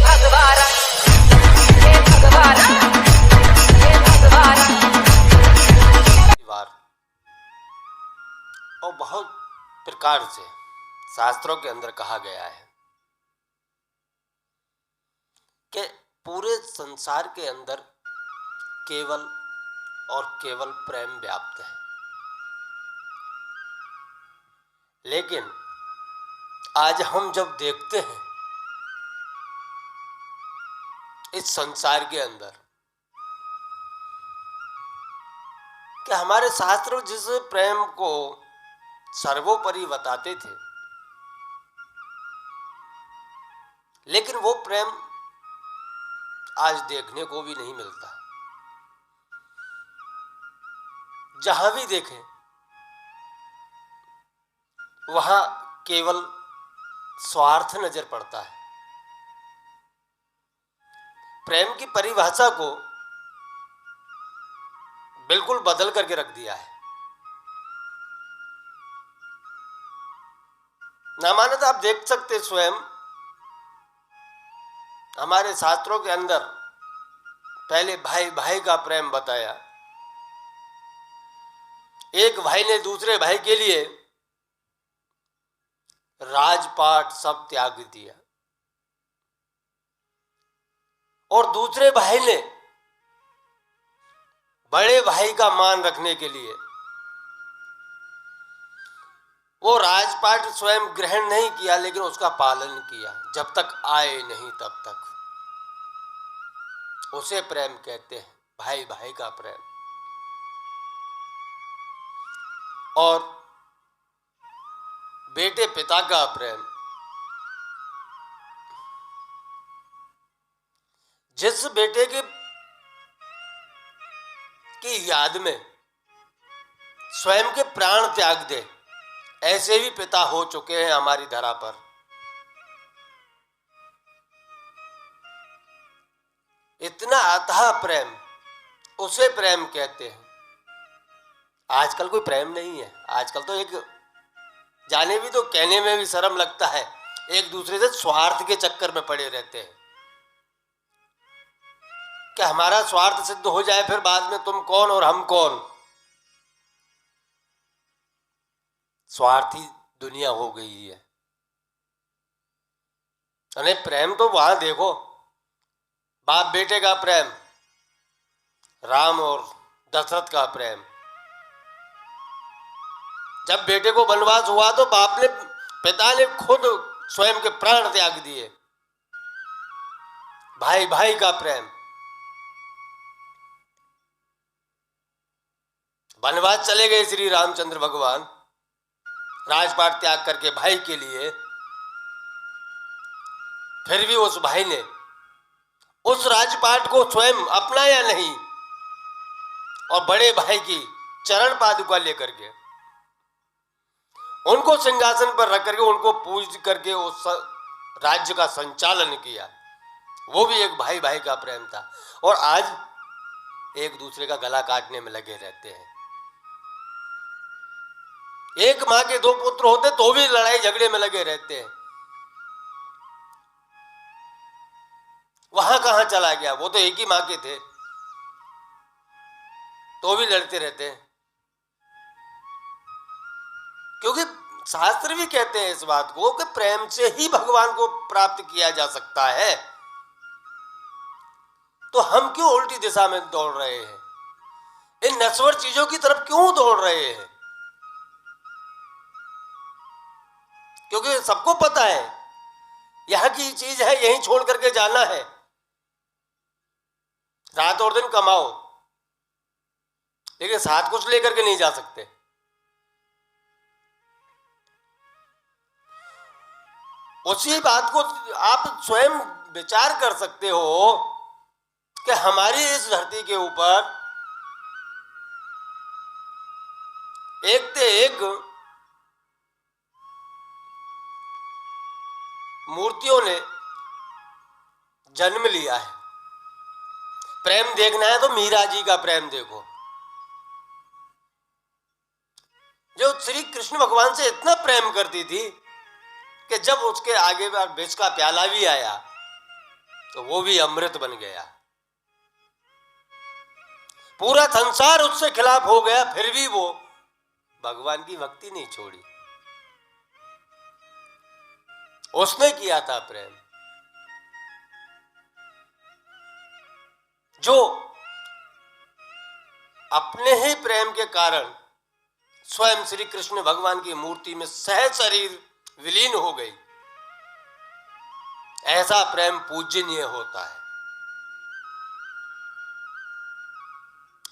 भगवान, हे भगवान, हे भगवान। और बहुत प्रकार से शास्त्रों के अंदर कहा गया है कि पूरे संसार के अंदर केवल और केवल प्रेम व्याप्त है। लेकिन आज हम जब देखते हैं इस संसार के अंदर कि हमारे शास्त्र जिस प्रेम को सर्वोपरि बताते थे, लेकिन वो प्रेम आज देखने को भी नहीं मिलता। जहां भी देखें वहां केवल स्वार्थ नजर पड़ता है। प्रेम की परिभाषा को बिल्कुल बदल करके रख दिया है। ना माने तो आप देख सकते स्वयं हमारे शास्त्रों के अंदर पहले भाई भाई का प्रेम बताया। एक भाई ने दूसरे भाई के लिए राजपाट सब त्याग दिया और दूसरे भाई ने बड़े भाई का मान रखने के लिए वो राजपाट स्वयं ग्रहण नहीं किया, लेकिन उसका पालन किया। जब तक आए नहीं तब तक। उसे प्रेम कहते हैं, भाई भाई का प्रेम। और बेटे पिता का प्रेम, जिस बेटे की याद में स्वयं के प्राण त्याग दे, ऐसे भी पिता हो चुके हैं हमारी धरा पर। इतना अथाह प्रेम, उसे प्रेम कहते हैं। आजकल कोई प्रेम नहीं है। आजकल तो एक जाने भी तो कहने में भी शर्म लगता है, एक दूसरे से स्वार्थ के चक्कर में पड़े रहते हैं कि हमारा स्वार्थ सिद्ध हो जाए, फिर बाद में तुम कौन और हम कौन। स्वार्थी दुनिया हो गई है। अरे प्रेम तो वहां देखो, बाप बेटे का प्रेम, राम और दशरथ का प्रेम। जब बेटे को वनवास हुआ तो पिता ने खुद स्वयं के प्राण त्याग दिए। भाई भाई का प्रेम। वनवास चले गए श्री रामचंद्र भगवान, राजपाट त्याग करके भाई के लिए। फिर भी उस भाई ने उस राजपाट को स्वयं अपनाया नहीं और बड़े भाई की चरण पादुका लेकर के उनको सिंहासन पर रख करके उनको पूज करके उस राज्य का संचालन किया। वो भी एक भाई भाई का प्रेम था। और आज एक दूसरे का गला काटने में लगे रहते हैं। एक मां के दो पुत्र होते तो भी लड़ाई झगड़े में लगे रहते हैं। वहां कहां चला गया? वो तो एक ही मां के थे, तो भी लड़ते रहते हैं। क्योंकि शास्त्र भी कहते हैं इस बात को कि प्रेम से ही भगवान को प्राप्त किया जा सकता है। तो हम क्यों उल्टी दिशा में दौड़ रहे हैं? इन नश्वर चीजों की तरफ क्यों दौड़ रहे हैं? क्योंकि सबको पता है यहां की चीज है, यहीं छोड़ करके जाना है। रात और दिन कमाओ, लेकिन साथ कुछ लेकर के नहीं जा सकते। उसी बात को आप स्वयं विचार कर सकते हो कि हमारी इस धरती के ऊपर एक से एक मूर्तियों ने जन्म लिया है। प्रेम देखना है तो मीरा जी का प्रेम देखो, जो श्री कृष्ण भगवान से इतना प्रेम करती थी कि जब उसके आगे विष का प्याला भी आया तो वो भी अमृत बन गया। पूरा संसार उससे खिलाफ हो गया, फिर भी वो भगवान की भक्ति नहीं छोड़ी। उसने किया था प्रेम। जो अपने ही प्रेम के कारण स्वयं श्री कृष्ण भगवान की मूर्ति में सह शरीर विलीन हो गई, ऐसा प्रेम पूजनीय होता है।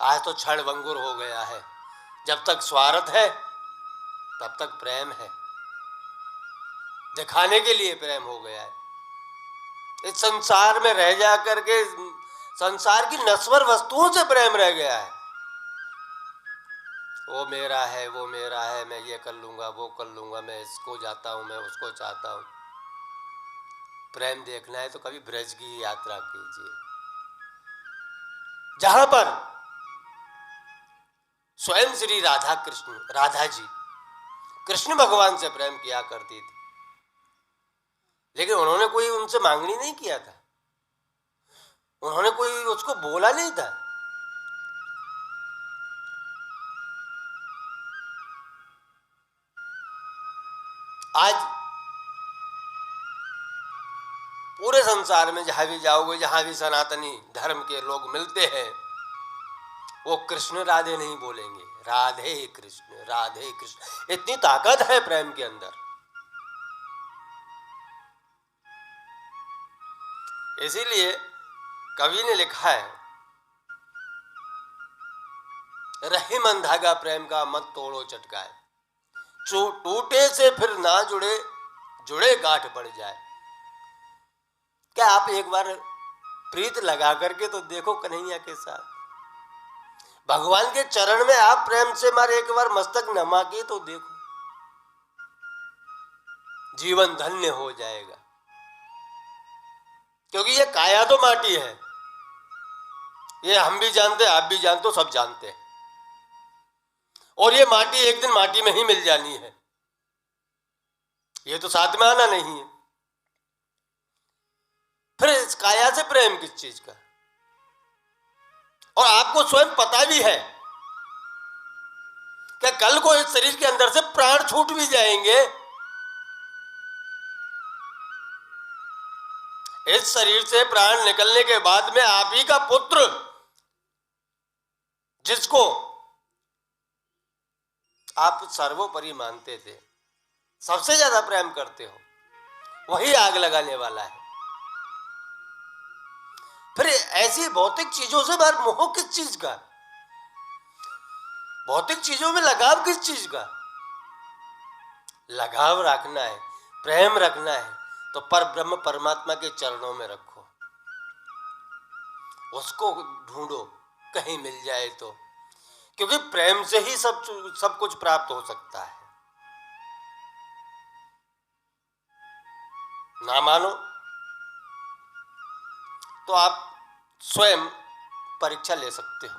आज तो क्षण भंगुर हो गया है। जब तक स्वार्थ है तब तक प्रेम है, दिखाने के लिए प्रेम हो गया है। इस संसार में रह जा करके संसार की नश्वर वस्तुओं से प्रेम रह गया है। वो मेरा है, वो मेरा है, मैं ये कर लूंगा, वो कर लूंगा, मैं इसको जाता हूं, मैं उसको चाहता हूं। प्रेम देखना है तो कभी ब्रज की यात्रा कीजिए, जहां पर स्वयं श्री राधा जी कृष्ण भगवान से प्रेम किया करती थी, लेकिन उन्होंने कोई उनसे मांगनी नहीं किया था, उन्होंने कोई उसको बोला नहीं था। आज पूरे संसार में जहां भी जाओगे, जहां भी सनातनी धर्म के लोग मिलते हैं, वो कृष्ण राधे नहीं बोलेंगे, राधे कृष्ण, राधे कृष्ण। इतनी ताकत है प्रेम के अंदर। इसीलिए कवि ने लिखा है, रही मन धागा प्रेम का मत तोड़ो चटकाए, टूटे से फिर ना जुड़े, जुड़े गांठ पड़ जाए। क्या आप एक बार प्रीत लगा करके तो देखो कन्हैया के साथ, भगवान के चरण में आप प्रेम से मारे एक बार मस्तक नमा के तो देखो, जीवन धन्य हो जाएगा। क्योंकि ये काया तो माटी है, ये हम भी जानते हैं, आप भी जानते हो, सब जानते हैं। और ये माटी एक दिन माटी में ही मिल जानी है, ये तो साथ में आना नहीं है। फिर इस काया से प्रेम किस चीज का? और आपको स्वयं पता भी है कि कल को इस शरीर के अंदर से प्राण छूट भी जाएंगे, इस शरीर से प्राण निकलने के बाद में आप ही का पुत्र, जिसको आप सर्वोपरि मानते थे, सबसे ज्यादा प्रेम करते हो, वही आग लगाने वाला है। फिर ऐसी भौतिक चीजों से बाहर मोह किस चीज का? भौतिक चीजों में लगाव किस चीज का? लगाव रखना है, प्रेम रखना है तो पर ब्रह्म परमात्मा के चरणों में रखो, उसको ढूंढो कहीं मिल जाए तो, क्योंकि प्रेम से ही सब कुछ प्राप्त हो सकता है। ना मानो तो आप स्वयं परीक्षा ले सकते हो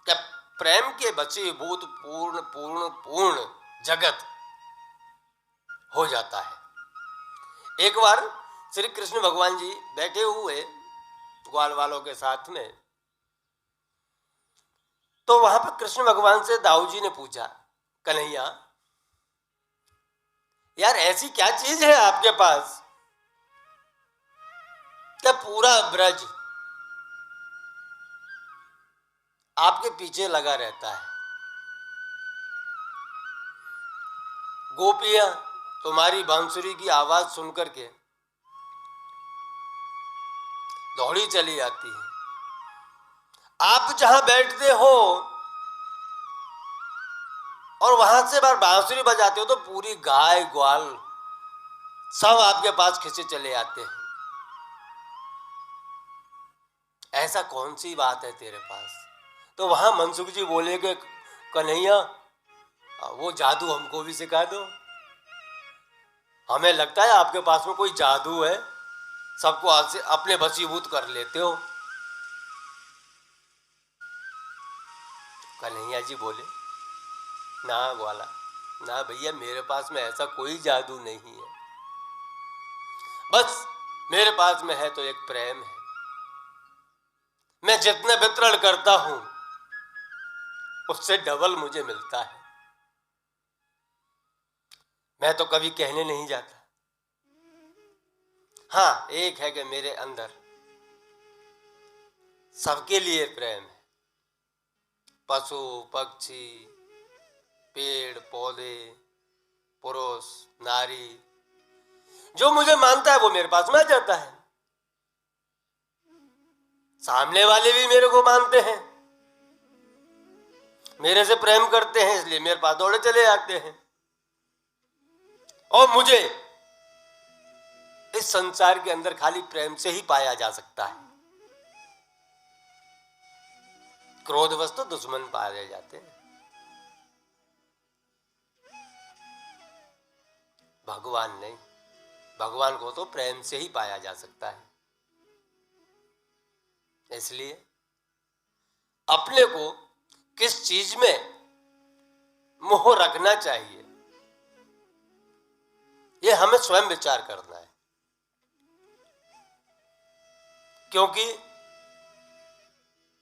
क्या प्रेम के बचीभूत पूर्ण पूर्ण पूर्ण जगत हो जाता है। एक बार श्री कृष्ण भगवान जी बैठे हुए ग्वाल वालों के साथ में, तो वहां पर कृष्ण भगवान से दाऊ जी ने पूछा, कन्हैया यार ऐसी क्या चीज है आपके पास क्या पूरा ब्रज आपके पीछे लगा रहता है? गोपियां तुम्हारी बांसुरी की आवाज सुनकर के दौड़ी चली आती है, आप जहां बैठते हो और वहां से बार बांसुरी बजाते हो तो पूरी गाय ग्वाल सब आपके पास खिंचे चले आते हैं। ऐसा कौन सी बात है तेरे पास? तो वहां मनसुख जी बोले कि कन्हैया वो जादू हमको भी सिखा दो, हमें लगता है आपके पास में कोई जादू है, सबको आपसे अपने वशीभूत कर लेते हो। कन्हैया जी बोले, ना ग्वाला, ना भैया, मेरे पास में ऐसा कोई जादू नहीं है, बस मेरे पास में है तो एक प्रेम है। मैं जितने वितरण करता हूं उससे डबल मुझे मिलता है। मैं तो कभी कहने नहीं जाता। हाँ, एक है कि मेरे अंदर सबके लिए प्रेम है। पशु पक्षी, पेड़ पौधे, पुरुष नारी, जो मुझे मानता है वो मेरे पास में आ जाता है। सामने वाले भी मेरे को मानते हैं, मेरे से प्रेम करते हैं, इसलिए मेरे पास दौड़े चले आते हैं। और मुझे इस संसार के अंदर खाली प्रेम से ही पाया जा सकता है। क्रोधवश तो दुश्मन पाए जाते हैं। भगवान नहीं, भगवान को तो प्रेम से ही पाया जा सकता है। इसलिए अपने को किस चीज में मोह रखना चाहिए, यह हमें स्वयं विचार करना है। क्योंकि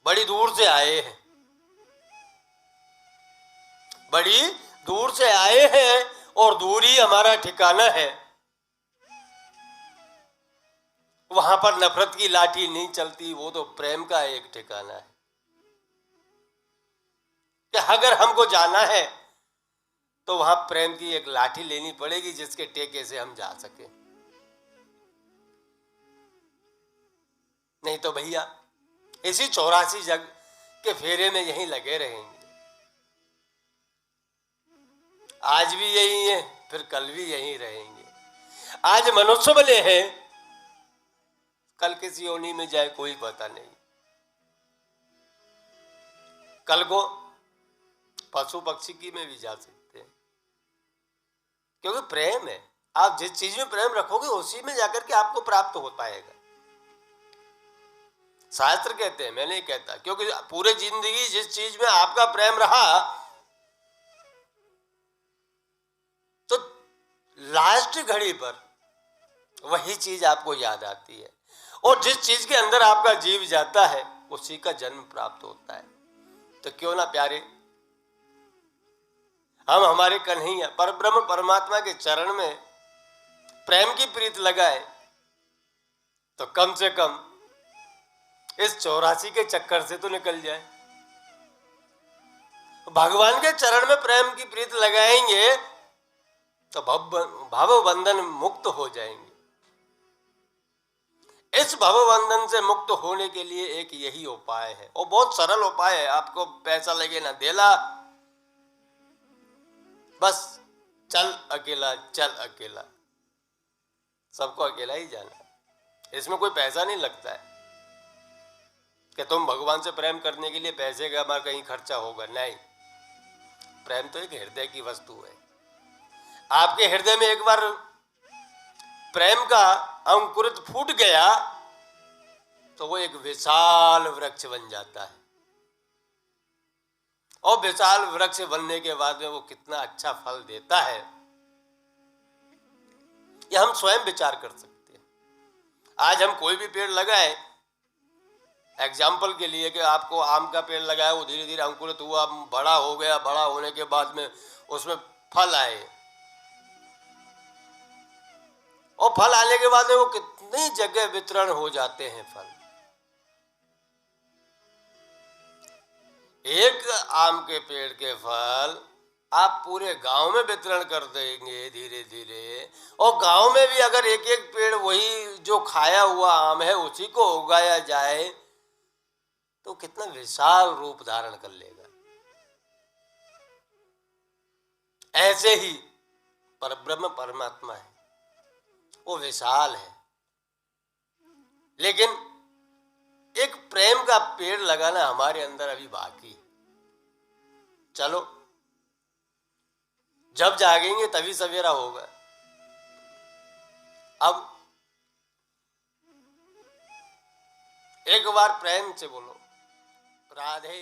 बड़ी दूर से आए हैं, बड़ी दूर से आए हैं और दूर ही हमारा ठिकाना है। वहां पर नफरत की लाठी नहीं चलती, वो तो प्रेम का एक ठिकाना है। कि अगर हमको जाना है तो वहां प्रेम की एक लाठी लेनी पड़ेगी जिसके टेके से हम जा सके। नहीं तो भैया इसी 84 जग के फेरे में यहीं लगे रहेंगे। आज भी यही है, फिर कल भी यहीं रहेंगे। आज मनुष्य बने हैं, कल किस योनि में जाए कोई पता नहीं। कल को पशु पक्षी की में भी जा सकते हैं, क्योंकि प्रेम है। आप जिस चीज में प्रेम रखोगे उसी में जाकर के आपको प्राप्त हो पाएगा। शास्त्र कहते हैं, मैं नहीं कहता, क्योंकि पूरे जिंदगी जिस चीज में आपका प्रेम रहा तो लास्ट घड़ी पर वही चीज आपको याद आती है, और जिस चीज के अंदर आपका जीव जाता है उसी का जन्म प्राप्त होता है। तो क्यों ना प्यारे हम हमारे कन्हैया परब्रह्म परमात्मा के चरण में प्रेम की प्रीत लगाए, तो कम से कम इस 84 के चक्कर से तो निकल जाए। भगवान के चरण में प्रेम की प्रीत लगाएंगे तो भव बंधन मुक्त हो जाएंगे। इस भव बंधन से मुक्त होने के लिए एक यही उपाय है, और बहुत सरल उपाय है। आपको पैसा लगे ना देला, बस चल अकेला, चल अकेला, सबको अकेला ही जाना। इसमें कोई पैसा नहीं लगता है कि तुम भगवान से प्रेम करने के लिए पैसे का हमारा कहीं खर्चा होगा। नहीं, प्रेम तो एक हृदय की वस्तु है। आपके हृदय में एक बार प्रेम का अंकुरित फूट गया तो वो एक विशाल वृक्ष बन जाता है, और विशाल वृक्ष बनने के बाद में वो कितना अच्छा फल देता है यह हम स्वयं विचार कर सकते हैं। आज हम कोई भी पेड़ लगाए, एग्जाम्पल के लिए कि आपको आम का पेड़ लगाया, वो धीरे धीरे अंकुरित हुआ, बड़ा हो गया, बड़ा होने के बाद में उसमें फल आए, और फल आने के बाद में वो कितनी जगह वितरण हो जाते हैं फल। एक आम के पेड़ के फल आप पूरे गांव में वितरण कर देंगे धीरे धीरे, और गांव में भी अगर एक एक पेड़ वही जो खाया हुआ आम है उसी को उगाया जाए तो कितना विशाल रूप धारण कर लेगा। ऐसे ही परब्रह्म परमात्मा है, वो विशाल है, लेकिन एक प्रेम का पेड़ लगाना हमारे अंदर अभी बाकी है। चलो, जब जागेंगे तभी सवेरा होगा। अब एक बार प्रेम से बोलो राधे।